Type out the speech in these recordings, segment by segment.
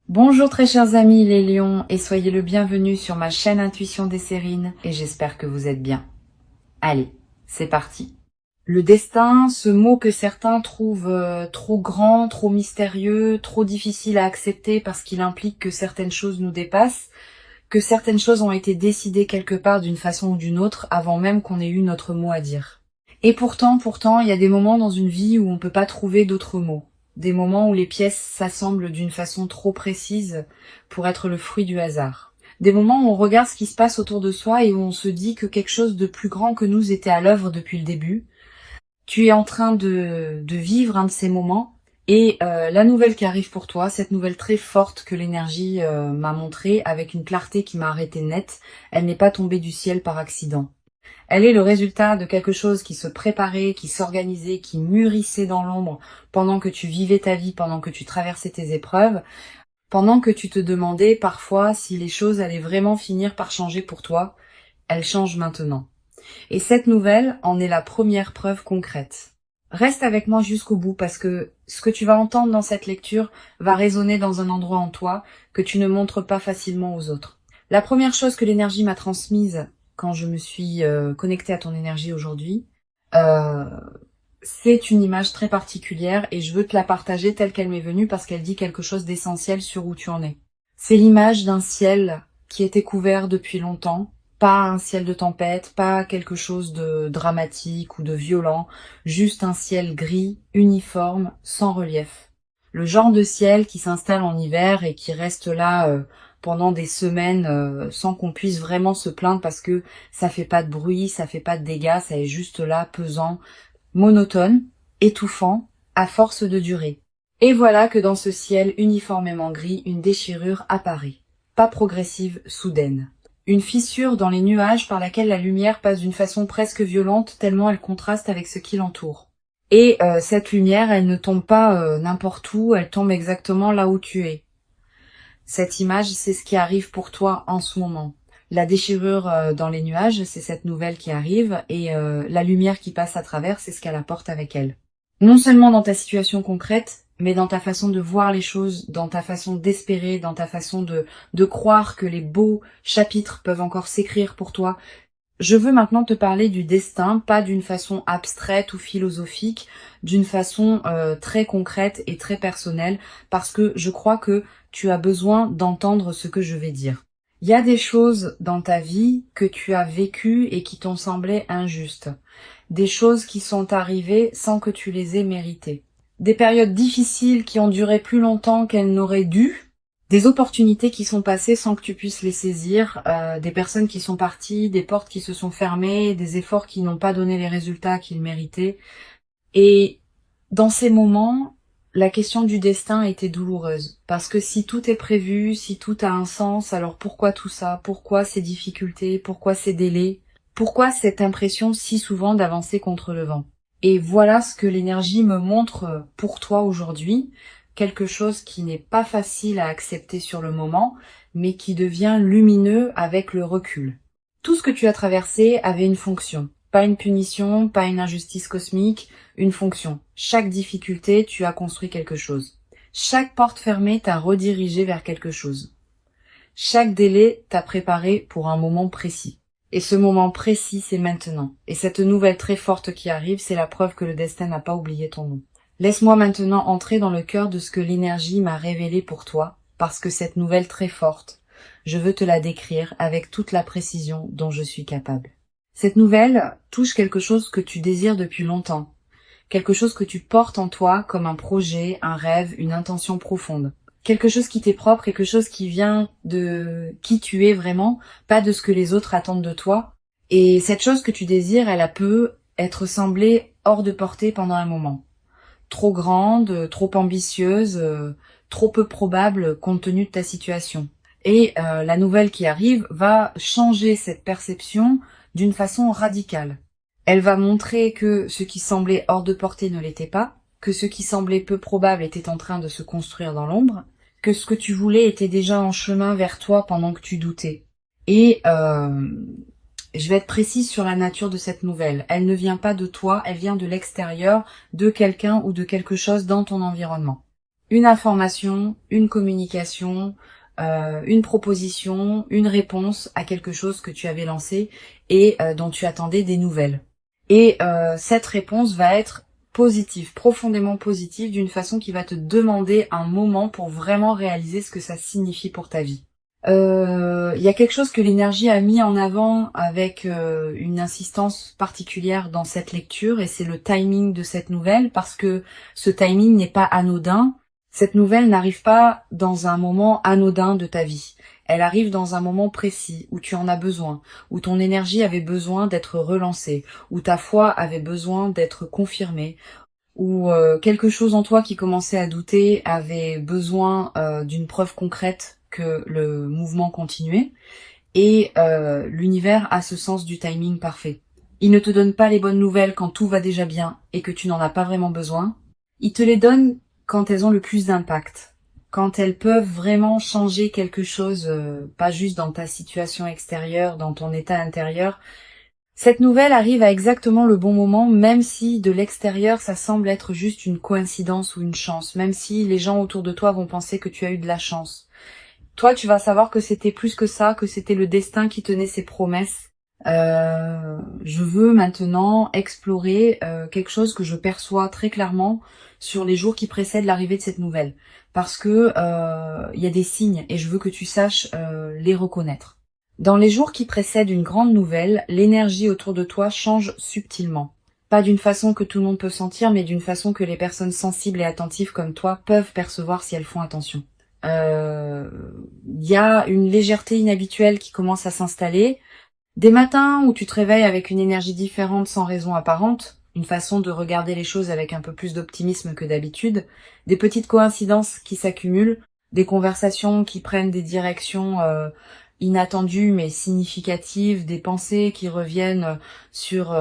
Bonjour très chers amis les lions et soyez le bienvenu sur ma chaîne Intuition des Sérines et j'espère que vous êtes bien. Allez, c'est parti. Le destin, ce mot que certains trouvent trop grand, trop mystérieux, trop difficile à accepter parce qu'il implique que certaines choses nous dépassent, que certaines choses ont été décidées quelque part d'une façon ou d'une autre avant même qu'on ait eu notre mot à dire. Et pourtant, il y a des moments dans une vie où on peut pas trouver d'autres mots. Des moments où les pièces s'assemblent d'une façon trop précise pour être le fruit du hasard. Des moments où on regarde ce qui se passe autour de soi et où on se dit que quelque chose de plus grand que nous était à l'œuvre depuis le début. Tu es en train de vivre un de ces moments et la nouvelle qui arrive pour toi, cette nouvelle très forte que l'énergie m'a montrée avec une clarté qui m'a arrêté net, elle n'est pas tombée du ciel par accident. Elle est le résultat de quelque chose qui se préparait, qui s'organisait, qui mûrissait dans l'ombre pendant que tu vivais ta vie, pendant que tu traversais tes épreuves, pendant que tu te demandais parfois si les choses allaient vraiment finir par changer pour toi. Elles changent maintenant. Et cette nouvelle en est la première preuve concrète. Reste avec moi jusqu'au bout parce que ce que tu vas entendre dans cette lecture va résonner dans un endroit en toi que tu ne montres pas facilement aux autres. La première chose que l'énergie m'a transmise quand je me suis connectée à ton énergie aujourd'hui, euh, c'est une image très particulière et je veux te la partager telle qu'elle m'est venue parce qu'elle dit quelque chose d'essentiel sur où tu en es. C'est l'image d'un ciel qui était couvert depuis longtemps, pas un ciel de tempête, pas quelque chose de dramatique ou de violent, juste un ciel gris, uniforme, sans relief. Le genre de ciel qui s'installe en hiver et qui reste là pendant des semaines sans qu'on puisse vraiment se plaindre parce que ça fait pas de bruit, ça fait pas de dégâts, ça est juste là, pesant, monotone, étouffant, à force de durer. Et voilà que dans ce ciel uniformément gris, une déchirure apparaît, pas progressive, soudaine. Une fissure dans les nuages par laquelle la lumière passe d'une façon presque violente tellement elle contraste avec ce qui l'entoure. Et cette lumière, elle ne tombe pas n'importe où, elle tombe exactement là où tu es. Cette image, c'est ce qui arrive pour toi en ce moment. La déchirure dans les nuages, c'est cette nouvelle qui arrive, et la lumière qui passe à travers, c'est ce qu'elle apporte avec elle. Non seulement dans ta situation concrète, mais dans ta façon de voir les choses, dans ta façon d'espérer, dans ta façon de croire que les beaux chapitres peuvent encore s'écrire pour toi. Je veux maintenant te parler du destin, pas d'une façon abstraite ou philosophique, d'une façon très concrète et très personnelle, parce que je crois que tu as besoin d'entendre ce que je vais dire. Il y a des choses dans ta vie que tu as vécues et qui t'ont semblé injustes. Des choses qui sont arrivées sans que tu les aies méritées. Des périodes difficiles qui ont duré plus longtemps qu'elles n'auraient dû. Des opportunités qui sont passées sans que tu puisses les saisir, des personnes qui sont parties, des portes qui se sont fermées, des efforts qui n'ont pas donné les résultats qu'ils méritaient. Et dans ces moments, la question du destin était douloureuse. Parce que si tout est prévu, si tout a un sens, alors pourquoi tout ça? Pourquoi ces difficultés? Pourquoi ces délais? Pourquoi cette impression si souvent d'avancer contre le vent? Et voilà ce que l'énergie me montre pour toi aujourd'hui, quelque chose qui n'est pas facile à accepter sur le moment, mais qui devient lumineux avec le recul. Tout ce que tu as traversé avait une fonction. Pas une punition, pas une injustice cosmique, une fonction. Chaque difficulté, tu as construit quelque chose. Chaque porte fermée t'a redirigé vers quelque chose. Chaque délai t'a préparé pour un moment précis. Et ce moment précis, c'est maintenant. Et cette nouvelle très forte qui arrive, c'est la preuve que le destin n'a pas oublié ton nom. Laisse-moi maintenant entrer dans le cœur de ce que l'énergie m'a révélé pour toi, parce que cette nouvelle très forte, je veux te la décrire avec toute la précision dont je suis capable. Cette nouvelle touche quelque chose que tu désires depuis longtemps, quelque chose que tu portes en toi comme un projet, un rêve, une intention profonde. Quelque chose qui t'est propre, quelque chose qui vient de qui tu es vraiment, pas de ce que les autres attendent de toi. Et cette chose que tu désires, elle a peut être semblée hors de portée pendant un moment. Trop grande, trop ambitieuse, trop peu probable compte tenu de ta situation. Et la nouvelle qui arrive va changer cette perception d'une façon radicale. Elle va montrer que ce qui semblait hors de portée ne l'était pas, que ce qui semblait peu probable était en train de se construire dans l'ombre, que ce que tu voulais était déjà en chemin vers toi pendant que tu doutais. Et je vais être précise sur la nature de cette nouvelle. Elle ne vient pas de toi, elle vient de l'extérieur, de quelqu'un ou de quelque chose dans ton environnement. une information, une communication, une proposition, une réponse à quelque chose que tu avais lancé et dont tu attendais des nouvelles. Et cette réponse va être positive, profondément positive, d'une façon qui va te demander un moment pour vraiment réaliser ce que ça signifie pour ta vie. Il y a quelque chose que l'énergie a mis en avant avec une insistance particulière dans cette lecture, et c'est le timing de cette nouvelle, parce que ce timing n'est pas anodin. Cette nouvelle n'arrive pas dans un moment anodin de ta vie. Elle arrive dans un moment précis où tu en as besoin, où ton énergie avait besoin d'être relancée, où ta foi avait besoin d'être confirmée, où quelque chose en toi qui commençait à douter avait besoin d'une preuve concrète que le mouvement continuait. Et l'univers a ce sens du timing parfait. Il ne te donne pas les bonnes nouvelles quand tout va déjà bien et que tu n'en as pas vraiment besoin. Il te les donne quand elles ont le plus d'impact, quand elles peuvent vraiment changer quelque chose, pas juste dans ta situation extérieure, dans ton état intérieur. Cette nouvelle arrive à exactement le bon moment, même si de l'extérieur ça semble être juste une coïncidence ou une chance, même si les gens autour de toi vont penser que tu as eu de la chance. Toi, tu vas savoir que c'était plus que ça, que c'était le destin qui tenait ses promesses. Je veux maintenant explorer quelque chose que je perçois très clairement sur les jours qui précèdent l'arrivée de cette nouvelle, parce que il y a des signes et je veux que tu saches les reconnaître. Dans les jours qui précèdent une grande nouvelle, l'énergie autour de toi change subtilement. Pas d'une façon que tout le monde peut sentir, mais d'une façon que les personnes sensibles et attentives comme toi peuvent percevoir si elles font attention. Il y a une légèreté inhabituelle qui commence à s'installer. Des matins où tu te réveilles avec une énergie différente sans raison apparente, une façon de regarder les choses avec un peu plus d'optimisme que d'habitude, des petites coïncidences qui s'accumulent, des conversations qui prennent des directions inattendues mais significatives, des pensées qui reviennent sur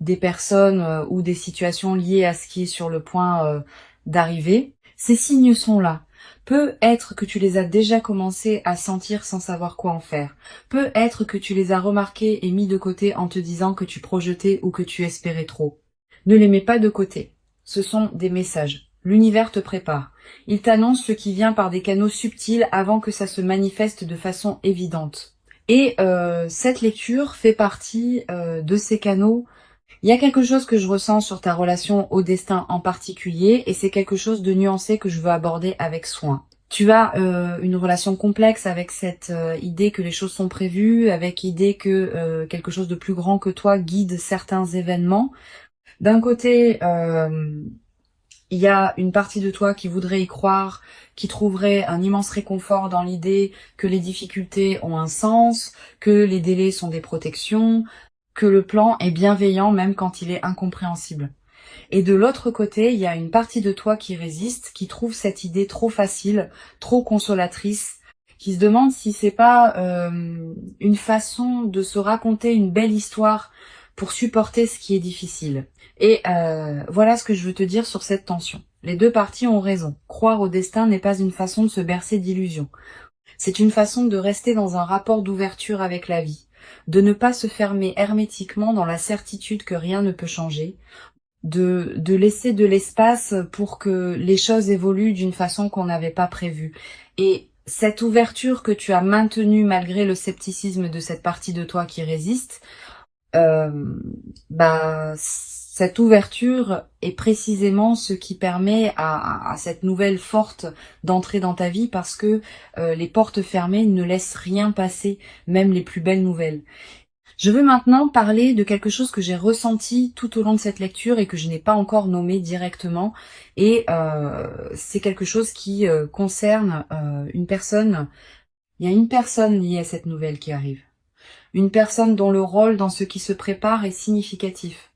des personnes ou des situations liées à ce qui est sur le point d'arriver. Ces signes sont là. Peut être que tu les as déjà commencé à sentir sans savoir quoi en faire. Peut être que tu les as remarqués et mis de côté en te disant que tu projetais ou que tu espérais trop. Ne les mets pas de côté. Ce sont des messages. L'univers te prépare. Il t'annonce ce qui vient par des canaux subtils avant que ça se manifeste de façon évidente. Et cette lecture fait partie de ces canaux. Il y a quelque chose que je ressens sur ta relation au destin en particulier, et c'est quelque chose de nuancé que je veux aborder avec soin. Tu as une relation complexe avec cette idée que les choses sont prévues, avec l'idée que quelque chose de plus grand que toi guide certains événements. D'un côté, il y a une partie de toi qui voudrait y croire, qui trouverait un immense réconfort dans l'idée que les difficultés ont un sens, que les délais sont des protections, que le plan est bienveillant même quand il est incompréhensible. Et de l'autre côté, il y a une partie de toi qui résiste, qui trouve cette idée trop facile, trop consolatrice, qui se demande si c'est pas une façon de se raconter une belle histoire pour supporter ce qui est difficile. Et voilà ce que je veux te dire sur cette tension. Les deux parties ont raison. Croire au destin n'est pas une façon de se bercer d'illusions. C'est une façon de rester dans un rapport d'ouverture avec la vie, de ne pas se fermer hermétiquement dans la certitude que rien ne peut changer, de laisser de l'espace pour que les choses évoluent d'une façon qu'on n'avait pas prévue. Et cette ouverture que tu as maintenue malgré le scepticisme de cette partie de toi qui résiste, cette ouverture est précisément ce qui permet à cette nouvelle forte d'entrer dans ta vie, parce que les portes fermées ne laissent rien passer, même les plus belles nouvelles. Je veux maintenant parler de quelque chose que j'ai ressenti tout au long de cette lecture et que je n'ai pas encore nommé directement. Et c'est quelque chose qui concerne une personne. Il y a une personne liée à cette nouvelle qui arrive. Une personne dont le rôle dans ce qui se prépare est significatif.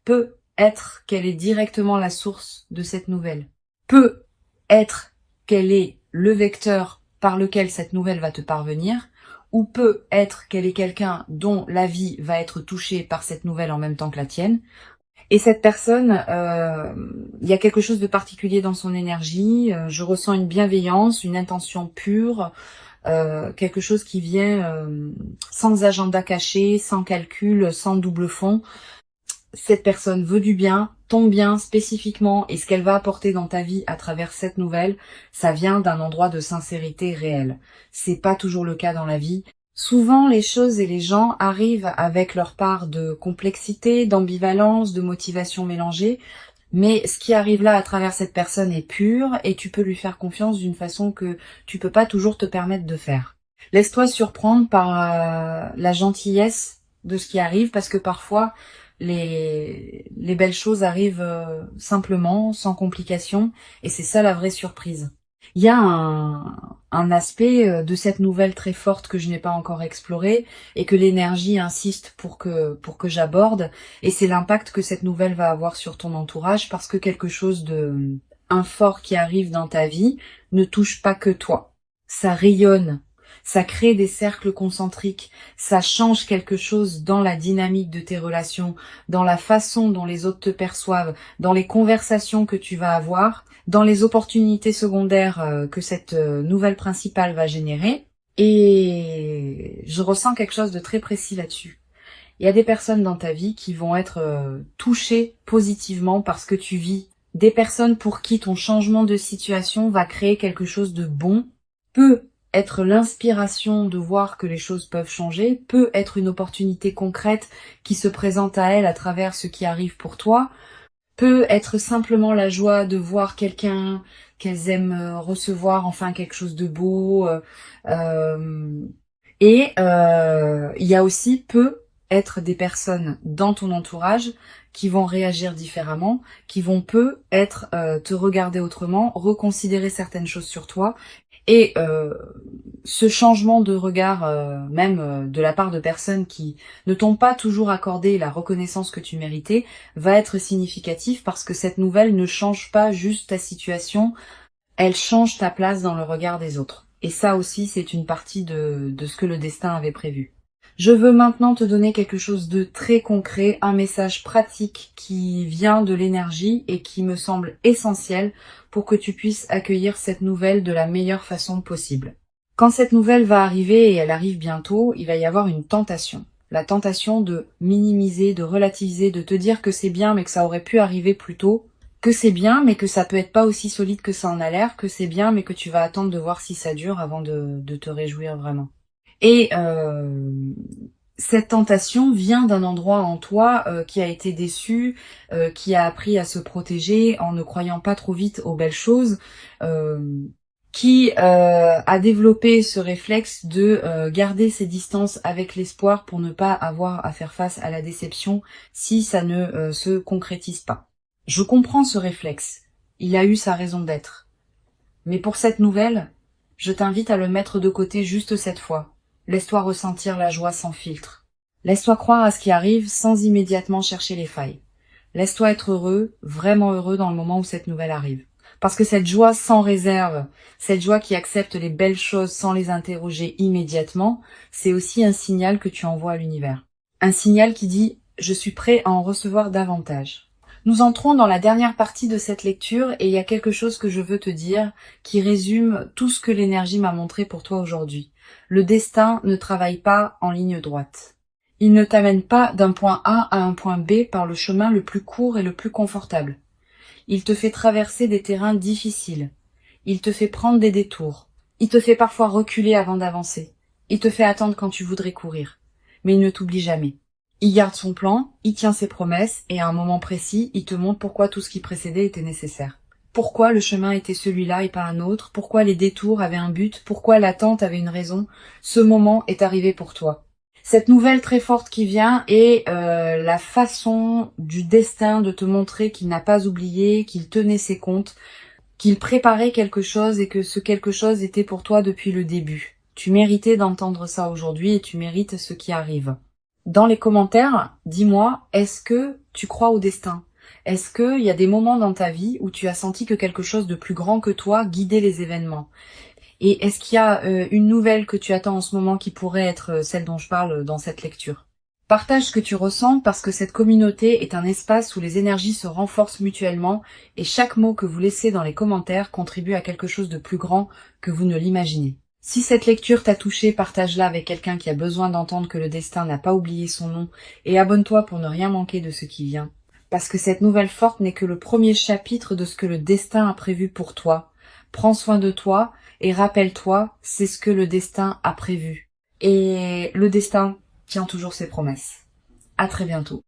Peut être qu'elle est directement la source de cette nouvelle. Peut être qu'elle est le vecteur par lequel cette nouvelle va te parvenir, ou peut être qu'elle est quelqu'un dont la vie va être touchée par cette nouvelle en même temps que la tienne. Et cette personne, il y a quelque chose de particulier dans son énergie, je ressens une bienveillance, une intention pure, quelque chose qui vient sans agenda caché, sans calcul, sans double fond. cette personne veut du bien, ton bien spécifiquement, et ce qu'elle va apporter dans ta vie à travers cette nouvelle, ça vient d'un endroit de sincérité réelle. C'est pas toujours le cas dans la vie. Souvent, les choses et les gens arrivent avec leur part de complexité, d'ambivalence, de motivation mélangée, mais ce qui arrive là à travers cette personne est pur et tu peux lui faire confiance d'une façon que tu peux pas toujours te permettre de faire. Laisse-toi surprendre par la gentillesse de ce qui arrive parce que parfois les belles choses arrivent simplement, sans complications, et c'est ça la vraie surprise. Il y a un aspect de cette nouvelle très forte que je n'ai pas encore exploré et que l'énergie insiste pour que j'aborde, et c'est l'impact que cette nouvelle va avoir sur ton entourage parce que quelque chose un fort qui arrive dans ta vie ne touche pas que toi. Ça rayonne. Ça crée des cercles concentriques, ça change quelque chose dans la dynamique de tes relations, dans la façon dont les autres te perçoivent, dans les conversations que tu vas avoir, dans les opportunités secondaires que cette nouvelle principale va générer. Et je ressens quelque chose de très précis là-dessus. Il y a des personnes dans ta vie qui vont être touchées positivement parce que tu vis. Des personnes pour qui ton changement de situation va créer quelque chose de bon, peut être l'inspiration de voir que les choses peuvent changer, peut être une opportunité concrète qui se présente à elles à travers ce qui arrive pour toi, peut être simplement la joie de voir quelqu'un qu'elles aiment recevoir, enfin quelque chose de beau. Il y a aussi peut être des personnes dans ton entourage qui vont réagir différemment, qui vont peut être te regarder autrement, reconsidérer certaines choses sur toi. Et ce changement de regard, même de la part de personnes qui ne t'ont pas toujours accordé la reconnaissance que tu méritais, va être significatif parce que cette nouvelle ne change pas juste ta situation, elle change ta place dans le regard des autres. Et ça aussi, c'est une partie de ce que le destin avait prévu. Je veux maintenant te donner quelque chose de très concret, un message pratique qui vient de l'énergie et qui me semble essentiel pour que tu puisses accueillir cette nouvelle de la meilleure façon possible. Quand cette nouvelle va arriver, et elle arrive bientôt, il va y avoir une tentation. La tentation de minimiser, de relativiser, de te dire que c'est bien mais que ça aurait pu arriver plus tôt, que c'est bien mais que ça peut être pas aussi solide que ça en a l'air, que c'est bien mais que tu vas attendre de voir si ça dure avant de te réjouir vraiment. Et cette tentation vient d'un endroit en toi qui a été déçu, qui a appris à se protéger en ne croyant pas trop vite aux belles choses, qui a développé ce réflexe de garder ses distances avec l'espoir pour ne pas avoir à faire face à la déception si ça ne se concrétise pas. Je comprends ce réflexe, il a eu sa raison d'être. Mais pour cette nouvelle, je t'invite à le mettre de côté juste cette fois. Laisse-toi ressentir la joie sans filtre. Laisse-toi croire à ce qui arrive sans immédiatement chercher les failles. Laisse-toi être heureux, vraiment heureux dans le moment où cette nouvelle arrive. Parce que cette joie sans réserve, cette joie qui accepte les belles choses sans les interroger immédiatement, c'est aussi un signal que tu envoies à l'univers. Un signal qui dit « je suis prêt à en recevoir davantage ». Nous entrons dans la dernière partie de cette lecture et il y a quelque chose que je veux te dire qui résume tout ce que l'énergie m'a montré pour toi aujourd'hui. Le destin ne travaille pas en ligne droite. Il ne t'amène pas d'un point A à un point B par le chemin le plus court et le plus confortable. Il te fait traverser des terrains difficiles. Il te fait prendre des détours. Il te fait parfois reculer avant d'avancer. Il te fait attendre quand tu voudrais courir. Mais il ne t'oublie jamais. Il garde son plan, il tient ses promesses, et à un moment précis, il te montre pourquoi tout ce qui précédait était nécessaire. Pourquoi le chemin était celui-là et pas un autre, pourquoi les détours avaient un but, pourquoi l'attente avait une raison. Ce moment est arrivé pour toi. Cette nouvelle très forte qui vient est la façon du destin de te montrer qu'il n'a pas oublié, qu'il tenait ses comptes, qu'il préparait quelque chose et que ce quelque chose était pour toi depuis le début. Tu méritais d'entendre ça aujourd'hui et tu mérites ce qui arrive. Dans les commentaires, dis-moi, est-ce que tu crois au destin? Est-ce qu'il y a des moments dans ta vie où tu as senti que quelque chose de plus grand que toi guidait les événements? Et est-ce qu'il y a une nouvelle que tu attends en ce moment qui pourrait être celle dont je parle dans cette lecture? Partage ce que tu ressens parce que cette communauté est un espace où les énergies se renforcent mutuellement et chaque mot que vous laissez dans les commentaires contribue à quelque chose de plus grand que vous ne l'imaginez. Si cette lecture t'a touché, partage-la avec quelqu'un qui a besoin d'entendre que le destin n'a pas oublié son nom et abonne-toi pour ne rien manquer de ce qui vient. Parce que cette nouvelle forte n'est que le premier chapitre de ce que le destin a prévu pour toi. Prends soin de toi et rappelle-toi, c'est ce que le destin a prévu. Et le destin tient toujours ses promesses. À très bientôt.